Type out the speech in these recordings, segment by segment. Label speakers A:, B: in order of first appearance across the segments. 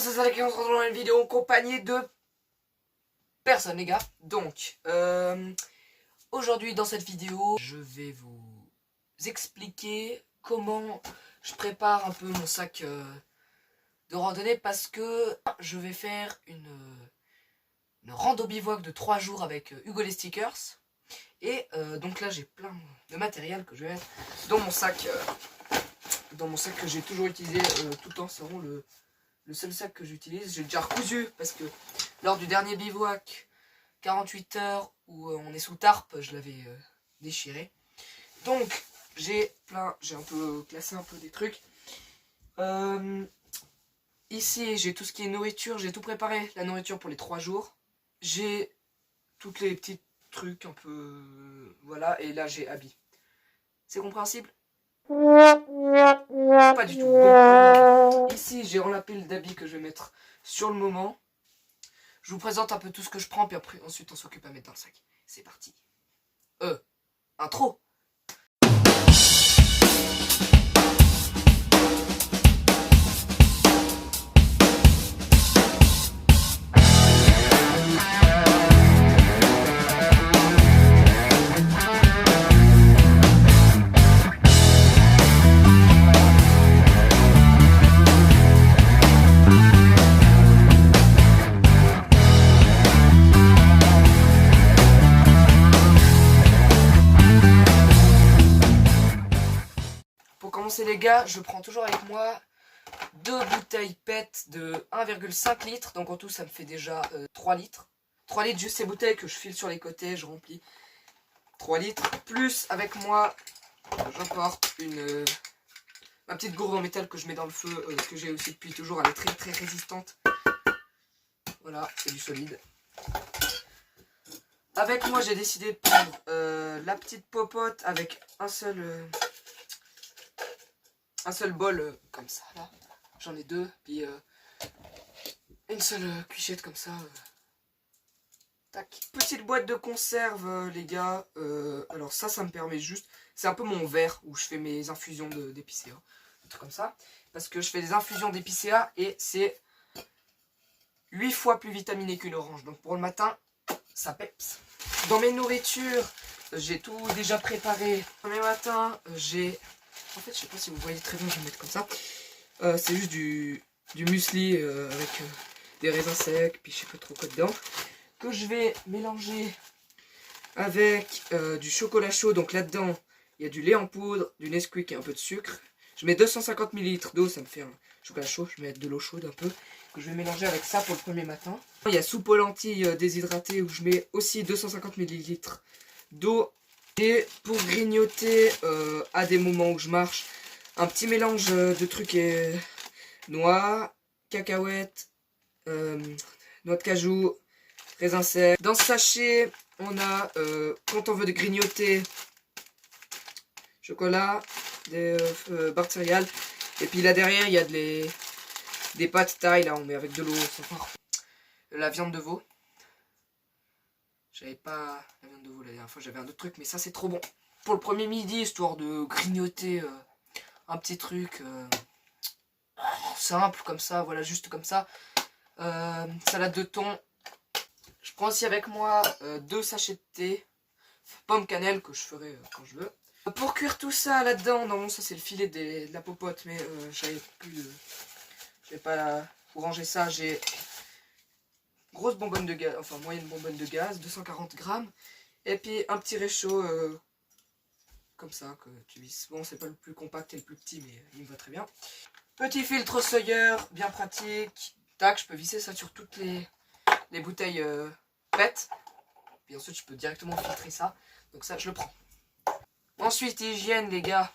A: C'est ça qui on se retrouve dans une vidéo en compagnie de personne les gars. Donc aujourd'hui dans cette vidéo je vais vous expliquer comment je prépare un peu mon sac de randonnée, parce que je vais faire une rando bivouac de 3 jours avec Hugo les Stickers. Et donc là j'ai plein de matériel que je vais mettre dans mon sac que j'ai toujours utilisé tout le temps. C'est vraiment le seul sac que j'utilise. J'ai déjà recousu parce que lors du dernier bivouac 48 heures où on est sous tarpe, je l'avais déchiré. Donc j'ai un peu classé un peu des trucs. Ici j'ai tout ce qui est nourriture, j'ai tout préparé, la nourriture pour les 3 jours. J'ai toutes les petites trucs un peu, voilà, et là j'ai habits. C'est compréhensible? Pas du tout. Bon, ici j'ai la pile d'habits que je vais mettre sur le moment. Je vous présente un peu tout ce que je prends, puis après ensuite on s'occupe à mettre dans le sac. C'est parti. Intro. Pour commencer les gars, je prends toujours avec moi 2 bouteilles PET de 1,5 litres. Donc en tout ça me fait déjà 3 litres. 3 litres juste ces bouteilles que je file sur les côtés, je remplis 3 litres. Plus avec moi, j'emporte ma petite gourde en métal que je mets dans le feu, que j'ai aussi depuis toujours. Elle est très très résistante. Voilà, c'est du solide. Avec moi j'ai décidé de prendre la petite popote avec un seul bol comme ça là. J'en ai 2, puis une seule cuichette comme ça. Tac. Petite boîte de conserve les gars. Alors ça me permet juste, c'est un peu mon verre où je fais mes infusions d'épicéa, un truc comme ça, parce que je fais des infusions d'épicéa et c'est 8 fois plus vitaminé qu'une orange. Donc pour le matin ça peps. Dans mes nourritures j'ai tout déjà préparé. Premier matin j'ai, en fait je sais pas si vous voyez très bien, je vais mettre comme ça. C'est juste du muesli avec des raisins secs, puis je sais pas trop quoi dedans, que je vais mélanger avec du chocolat chaud. Donc là-dedans, il y a du lait en poudre, du Nesquik et un peu de sucre. Je mets 250 ml d'eau, ça me fait un chocolat chaud. Je mets de l'eau chaude un peu, que je vais mélanger avec ça pour le premier matin. Il y a soupe aux lentilles déshydratée où je mets aussi 250 ml d'eau. Et pour grignoter à des moments où je marche, un petit mélange de trucs noix, cacahuètes, noix de cajou, raisins secs. Dans ce sachet, on a, quand on veut grignoter, chocolat, des barres de céréales. Et puis là derrière, il y a des pâtes taille, là on met avec de l'eau, la viande de veau. J'avais pas la viande de veau la dernière fois, j'avais un autre truc, mais ça c'est trop bon. Pour le premier midi, histoire de grignoter un petit truc simple comme ça, voilà, juste comme ça. Salade de thon. Je prends aussi avec moi 2 sachets de thé, pomme cannelle que je ferai quand je veux. Pour cuire tout ça là-dedans, non, ça c'est le filet de la popote, mais j'avais pas pour ranger ça. J'ai grosse bonbonne de gaz, enfin moyenne bonbonne de gaz, 240 grammes, et puis un petit réchaud comme ça que tu visses. Bon, c'est pas le plus compact et le plus petit, mais il me va très bien. Petit filtre Sawyer, bien pratique. Tac, je peux visser ça sur toutes les bouteilles PET. Puis ensuite, je peux directement filtrer ça. Donc ça, je le prends. Ensuite, hygiène, les gars.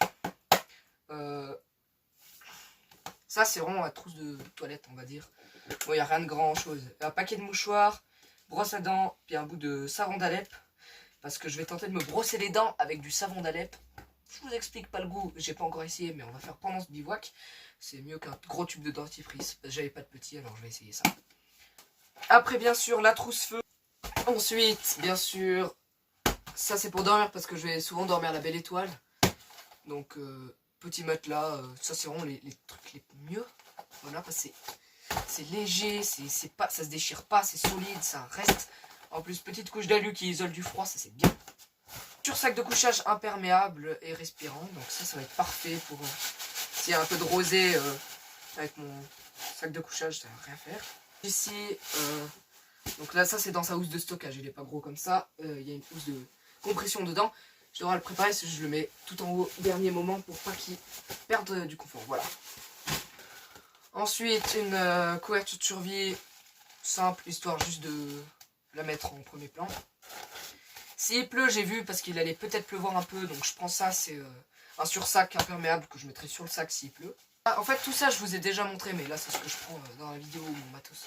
A: Ça, c'est vraiment la trousse de toilette, on va dire. Bon, il n'y a rien de grand chose. Un paquet de mouchoirs, brosse à dents, puis un bout de savon d'Alep. Parce que je vais tenter de me brosser les dents avec du savon d'Alep. Je vous explique pas le goût, j'ai pas encore essayé, mais on va faire pendant ce bivouac. C'est mieux qu'un gros tube de dentifrice. J'avais pas de petit, alors je vais essayer ça. Après, bien sûr, la trousse feu. Ensuite, bien sûr, ça c'est pour dormir parce que je vais souvent dormir à la belle étoile. Donc, petit matelas, ça c'est vraiment les trucs les mieux. Voilà, c'est c'est léger, ça se déchire pas, c'est solide, ça reste. En plus, petite couche d'alu qui isole du froid, ça c'est bien. Sur sac de couchage imperméable et respirant, donc ça va être parfait pour s'il y a un peu de rosée avec mon sac de couchage, ça va rien faire. Ici, donc là ça c'est dans sa housse de stockage, il est pas gros comme ça, il y a une housse de compression dedans. Je devrais le préparer, je le mets tout en haut, dernier moment, pour pas qu'il perde du confort, voilà. Ensuite, une couverture de survie simple, histoire juste de la mettre en premier plan. S'il pleut, j'ai vu, parce qu'il allait peut-être pleuvoir un peu, donc je prends ça, c'est un sursac imperméable que je mettrai sur le sac s'il pleut. Ah, en fait, tout ça, je vous ai déjà montré, mais là, c'est ce que je prends dans la vidéo, mon matos.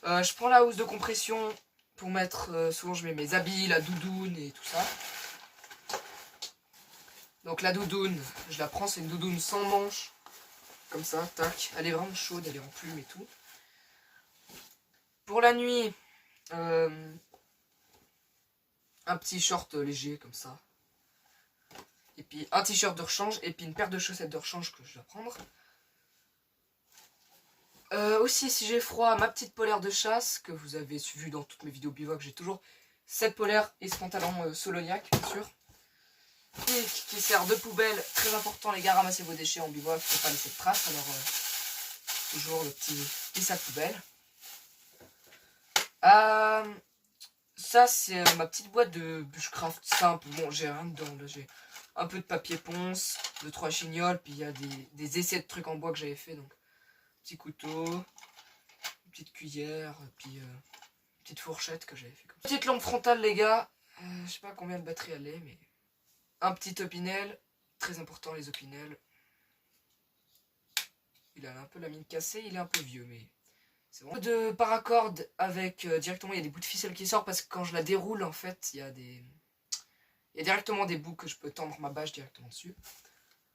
A: Je prends la housse de compression pour mettre, souvent je mets mes habits, la doudoune et tout ça. Donc la doudoune, je la prends, c'est une doudoune sans manche, comme ça, tac. Elle est vraiment chaude, elle est en plume et tout. Pour la nuit, un petit short léger comme ça. Et puis un t-shirt de rechange et puis une paire de chaussettes de rechange que je dois prendre. Aussi, si j'ai froid, ma petite polaire de chasse que vous avez vu dans toutes mes vidéos bivouac. J'ai toujours cette polaire et ce pantalon Soloniac, bien sûr. Et qui sert de poubelle. Très important, les gars, ramassez vos déchets en bivouac, faut pas laisser de traces. Alors, toujours le petit sac poubelle. Ça, c'est ma petite boîte de bushcraft simple. Bon, j'ai rien dedans. Là, j'ai un peu de papier ponce, 2-3 chignoles, puis il y a des essais de trucs en bois que j'avais fait. Donc, petit couteau, une petite cuillère, puis une petite fourchette que j'avais fait comme ça. Petite lampe frontale, les gars. Je sais pas combien de batterie elle est, mais un petit opinel. Très important, les opinels. Il a un peu la mine cassée, il est un peu vieux, mais c'est bon. Un peu de paracorde avec directement, il y a des bouts de ficelle qui sortent parce que quand je la déroule, en fait, il y a directement des bouts que je peux tendre ma bâche directement dessus.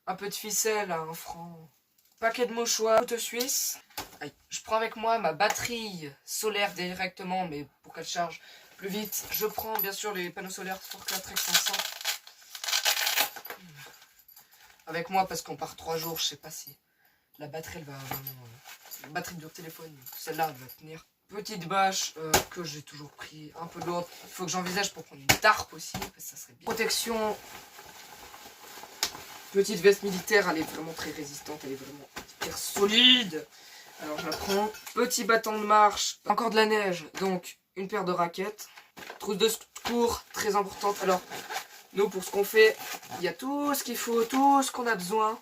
A: Un peu de ficelle à 1 franc. Paquet de mouchoirs, couteau suisse. Aïe. Je prends avec moi ma batterie solaire directement, mais pour qu'elle charge plus vite, je prends bien sûr les panneaux solaires Forclaz 500 avec moi parce qu'on part 3 jours, je sais pas si la batterie elle va vraiment... la batterie de téléphone, celle-là elle va tenir. Petite bâche que j'ai toujours pris un peu lourde. Il faut que j'envisage pour prendre une tarpe aussi, parce que ça serait bien. Protection. Petite veste militaire, elle est vraiment très résistante, elle est vraiment hyper solide. Alors je la prends. Petit bâton de marche. Encore de la neige, donc une paire de raquettes. Trousse de secours, très importante. Alors, nous pour ce qu'on fait, il y a tout ce qu'il faut, tout ce qu'on a besoin.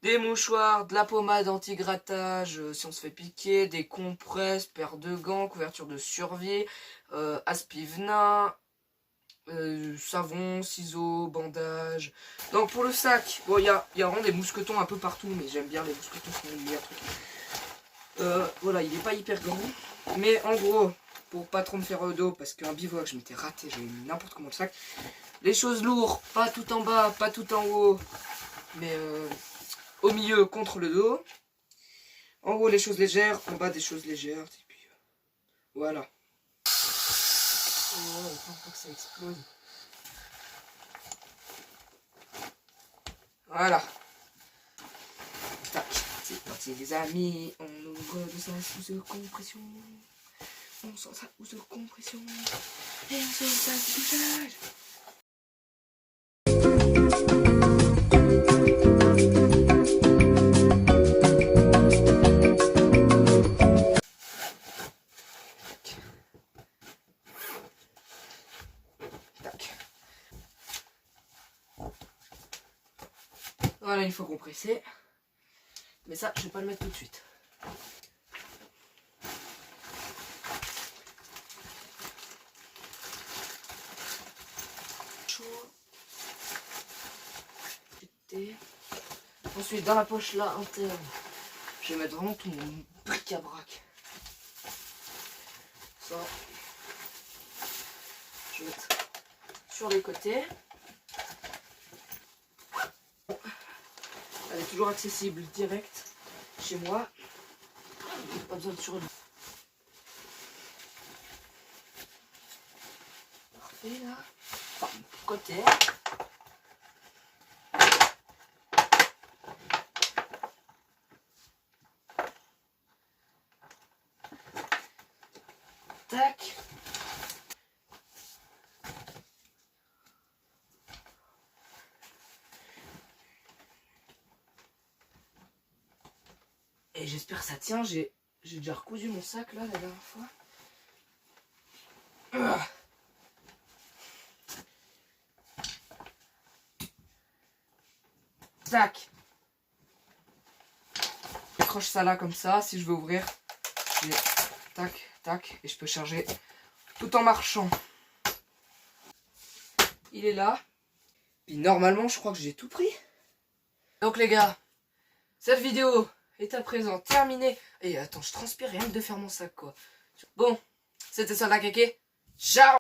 A: Des mouchoirs, de la pommade anti-grattage si on se fait piquer, des compresses, paire de gants, couverture de survie, aspi-venin, savon, ciseaux, bandage. Donc pour le sac, bon, il y a vraiment des mousquetons un peu partout, mais j'aime bien les mousquetons, c'est le meilleur truc. Voilà, il n'est pas hyper grand, mais en gros, pour pas trop me faire au dos, parce qu'un bivouac, je m'étais raté, j'avais mis n'importe comment le sac. Les choses lourdes, pas tout en bas, pas tout en haut, mais au milieu contre le dos. En haut les choses légères, en bas des choses légères. Et puis voilà. Voilà, faut que ça explose. Voilà. Tac, c'est parti les amis. On ouvre de sa housse de compression. On sent sa housse de compression. Et on sent sa couchage. Voilà, il faut compresser. Mais ça, je vais pas le mettre tout de suite. Chaud. Ensuite, dans la poche là, interne, je vais mettre vraiment tout mon bric-à-brac. Ça. Je vais mettre sur les côtés. Elle est toujours accessible direct chez moi. Pas besoin de survie. Parfait là. Enfin, côté. Tac. Et j'espère que ça tient. J'ai déjà recousu mon sac là la dernière fois. Tac. J'accroche ça là comme ça. Si je veux ouvrir, j'ai tac, tac. Et je peux charger tout en marchant. Il est là. Puis normalement, je crois que j'ai tout pris. Donc les gars, cette vidéo est à présent terminée. Et attends, je transpire rien que de faire mon sac quoi. Bon, c'était ça la kéké. Ciao.